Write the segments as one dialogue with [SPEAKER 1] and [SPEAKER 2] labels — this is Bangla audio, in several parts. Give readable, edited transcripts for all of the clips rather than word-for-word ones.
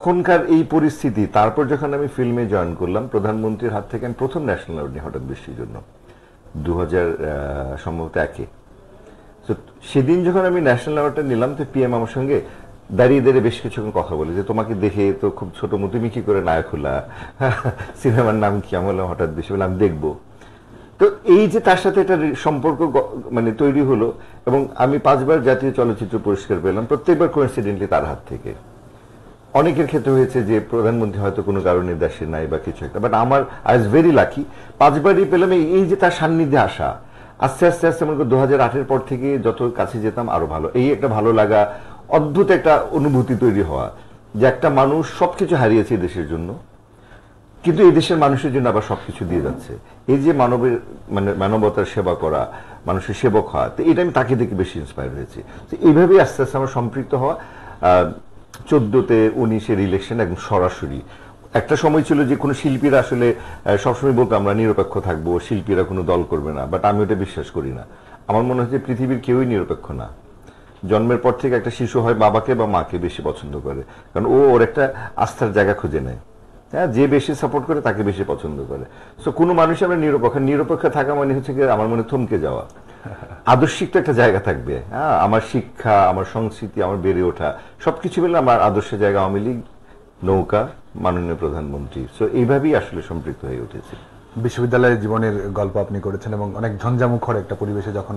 [SPEAKER 1] তখনকার এই পরিস্থিতি, তারপর যখন আমি ফিল্মে জয়েন করলাম, প্রধানমন্ত্রীর হাত থেকে আমি প্রথম ন্যাশনাল অ্যাওয়ার্ড নিই হঠাৎ বৃষ্টির জন্য 2000 সম্ভবত 1-এ। তো সেদিন যখন আমি ন্যাশনাল অ্যাওয়ার্ডটা নিলাম, তো পিএম আমার সঙ্গে দাঁড়িয়ে দাঁড়িয়ে বেশ কিছুক্ষণ কথা বলে যে তোমাকে দেখে তো খুব ছোট মতো, তুমি কি করে নায়ক হলা, সিনেমার নাম কি? আমি বললাম হঠাৎ বৃষ্টি, বললাম দেখবো। তো এই যে তার সাথে একটা সম্পর্ক মানে তৈরি হলো, এবং আমি 5বার জাতীয় চলচ্চিত্র পুরস্কার পেলাম, প্রত্যেকবার কোইন্সিডেন্টলি তার হাত থেকে। অনেকের ক্ষেত্রে হয়েছে যে প্রধানমন্ত্রী হয়তো কোনো কারণে দেশে নাই বা কিছু একটা, বাট আমার আই ওয়াজ ভেরি লাকি, 5বারই পেলাম। এই যে তার সান্নিধ্যে আসা, আস্তে আস্তে আস্তে মনে করি 2008-এর পর থেকে যত কাছে যেতাম আরো ভালো, এই একটা ভালো লাগা, অদ্ভুত একটা অনুভূতি তৈরি হওয়া যে একটা মানুষ সবকিছু হারিয়েছে দেশের জন্য, কিন্তু এই দেশের মানুষের জন্য আবার সবকিছু দিয়ে যাচ্ছে। এই যে মানবের মানে মানবতার সেবা করা, মানুষের সেবক হওয়া, তো এটা আমি তাকে দেখে বেশি ইন্সপায়ার হয়েছি। তো এইভাবেই আস্তে আস্তে আমার সম্পৃক্ত হওয়া। 14-তে 19-এর ইলেকশন একদম সরাসরি। একটা সময় ছিল যে কোনো শিল্পীরা আসলে সবসময় বলতো আমরা নিরপেক্ষ থাকবো, শিল্পীরা কোনো দল করবে না, বাট আমি ওটা বিশ্বাস করি না। আমার মনে হচ্ছে পৃথিবীর কেউই নিরপেক্ষ না। জন্মের পর থেকে একটা শিশু হয় বাবাকে বা মাকে বেশি পছন্দ করে, কারণ ওর একটা আস্থার জায়গা খুঁজে নেয়। হ্যাঁ, যে বেশি সাপোর্ট করে তাকে বেশি পছন্দ করে। সো কোনো মানুষ আমরা নিরপেক্ষ থাকা মানে হচ্ছে কি আমার মনে থমকে যাওয়া। আদর্শিক তো একটা জায়গা থাকবে। হ্যাঁ, আমার শিক্ষা, আমার সংস্কৃতি, আমার বেড়ে ওঠা সবকিছু মিলে আমার আদর্শের জায়গা আওয়ামী লীগ, নৌকা, মাননীয় প্রধানমন্ত্রী। সো এইভাবেই আসলে সম্পৃক্ত হয়ে উঠেছে।
[SPEAKER 2] বিশ্ববিদ্যালয়ের জীবনের গল্প আপনি করেছেন এবং অনেক ঝঞ্ঝামুখর একটা পরিবেশে যখন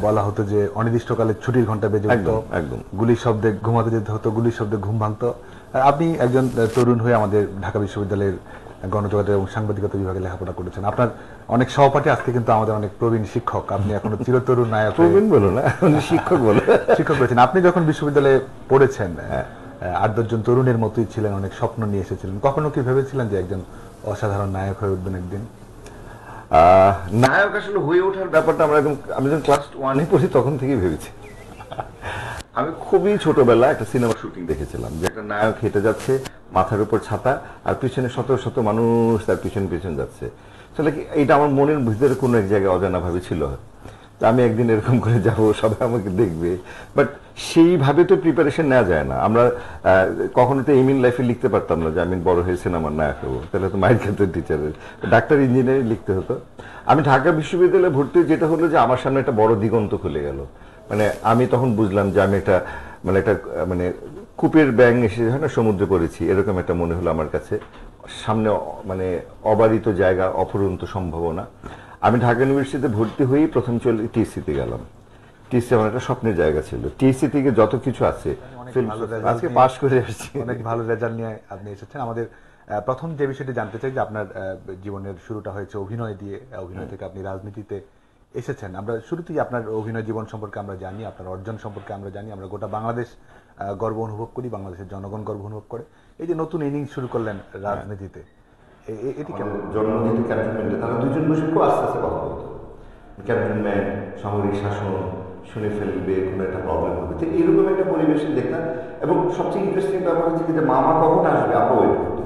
[SPEAKER 2] বলা হতো যে অনির্দিষ্টকালে ছুটির ঘন্টা বেজে উঠতো,
[SPEAKER 1] একদম
[SPEAKER 2] গুলির শব্দে ঘুমাতে যেতে হতো, গুলির শব্দে ঘুম ভাঙতো। আপনি একজন তরুণ হয়ে আমাদের ঢাকা বিশ্ববিদ্যালয়ের গণযোগাযোগ এবং সাংবাদিকতা বিভাগে লেখাপড়া করেছেন। আপনার অনেক সহপাঠী আজকে কিন্তু আমাদের অনেক প্রবীণ শিক্ষক, আপনি এখনো চিরতরুণ নায়ক।
[SPEAKER 1] প্রবীণ বলো না, শিক্ষক বলো।
[SPEAKER 2] শিক্ষক রয়েছেন। আপনি যখন বিশ্ববিদ্যালয়ে পড়েছেন 8-10 জন তরুণের মতোই ছিলেন, অনেক স্বপ্ন নিয়ে এসেছিলেন। কখনো কি ভেবেছিলেন যে একজন অসাধারণ নায়ক হয়ে উঠবেন একদিন?
[SPEAKER 1] নায়ক আসলে হয়ে ওঠার ব্যাপারটা আমি যখন ক্লাস 1-এ পড়ি তখন থেকেই ভেবেছি। আমি খুবই ছোটবেলা একটা সিনেমা শুটিং দেখেছিলাম যে একটা নায়ক হেঁটে যাচ্ছে, মাথার উপর ছাতা, আর পিছনে শত শত মানুষ তার পিছন পিছন যাচ্ছে। আসলে এটা আমার মনের ভিতরে কোনো এক জায়গায় অজানা ভাবে ছিল, আমি একদিন এরকম করে যাব, সবাই আমাকে দেখবে। বাট সেইভাবে তো প্রিপারেশন নেওয়া যায় না। আমরা কখনো তো এইম ইন লাইফে লিখতে পারতাম না যে আমি বড় হয়ে সিনেমার নায়ক হবো, তাহলে তো মাইর খেতে টিচারের। ডাক্তার, ইঞ্জিনিয়ারিং লিখতে হতো। আমি ঢাকা বিশ্ববিদ্যালয়ে ভর্তি, যেটা হলো যে আমার সামনে একটা বড় দিগন্ত খুলে গেল। মানে আমি তখন বুঝলাম যে আমি একটা মানে কূপের ব্যাঙ এসে হয় না সমুদ্রে পড়েছি, এরকম একটা মনে হলো আমার কাছে। সামনে মানে অবারিত জায়গা, অফুরন্ত সম্ভাবনা। আমি ঢাকা ইউনিভার্সিটিতে ভর্তি হয়েই প্রথম চলে টিএসসিতে গেলাম। টিএসসি আমার একটা স্বপ্নের জায়গা ছিল। টিএসসি থেকে যত কিছু আছে, আজকে পাশ করে আসছি,
[SPEAKER 2] অনেক ভালো রেজাল্ট নিয়ে আপনি এসেছেন। আমাদের প্রথম যে বিষয়টি জানতে চাই যে আপনার জীবনের শুরুটা হয়েছে অভিনয় দিয়ে, অভিনয় থেকে আপনি রাজনীতিতে এসেছেন। আমরা শুরুতেই আপনার অভিনয় জীবন সম্পর্কে আমরা জানি, আপনার অর্জন সম্পর্কে আমরা জানি, আমরা গোটা বাংলাদেশ গর্ব অনুভব করি, বাংলাদেশের জনগণ গর্ব অনুভব করে। এই যে নতুন ইনিংস শুরু করলেন রাজনীতিতে, এটি কেমন?
[SPEAKER 1] জন্মদিন ক্যান্টনমেন্টে তারা দুজন বসে খুব আস্তে আস্তে কথা বলতো। ক্যান্টনমেন্ট, সামরিক শাসন, শুনে ফেলবে, কোনো একটা প্রবলেম হবে, তো এরকম একটা পরিবেশে দেখতাম। এবং সবচেয়ে ইন্টারেস্টিং ব্যাপার হচ্ছে যে মামা কখন আসবে আব্বা ওয়েট করতো,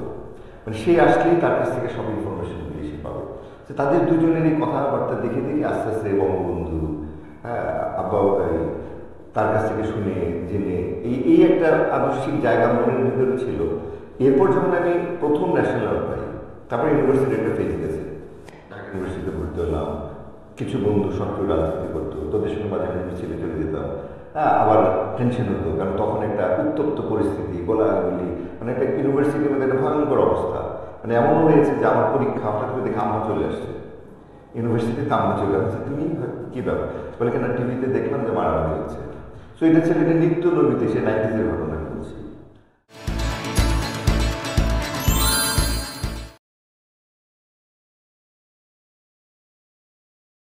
[SPEAKER 1] মানে সেই আসলেই তার কাছ থেকে সব ইনফরমেশন গুলি সে পাবে। তো তাদের দুজনের এই কথাবার্তা দেখে দেখে আস্তে আস্তে বঙ্গবন্ধু, হ্যাঁ, আব্বা তার কাছ থেকে শুনে জেনে এই একটা আদর্শিক জায়গা মনের ভিতরে ছিল। এরপর যখন আমি প্রথম ন্যাশনাল অ্যাওয়ার্ড পাই, তারপরে ইউনিভার্সিটি একটা ফেজ গেছে, ঢাকা ইউনিভার্সিটিতে ভর্তি হলাম। কিছু বন্ধু সক্রিয় রাজনীতি করতো, তোদের সঙ্গে মাঝে মাঝে ছেলে চলে যেতাম। হ্যাঁ, আবার টেনশন হতো, কারণ তখন একটা উত্তপ্ত পরিস্থিতি, গোলাগুলি, মানে একটা ইউনিভার্সিটির মধ্যে একটা ভয়ঙ্কর অবস্থা। মানে এমনও হয়েছে যে আমার পরীক্ষা হঠাৎ করে দেখে আম্মা চলে আসছে, ইউনিভার্সিটিতে আম্মা চলে আসছে। তুমি কি ব্যাপার বলে, কেন টিভিতে দেখলাম যে মারামারি হচ্ছে। সো এটা ছিল এটা নিত্য নবীতে, সে 90s-এর ঘটনা।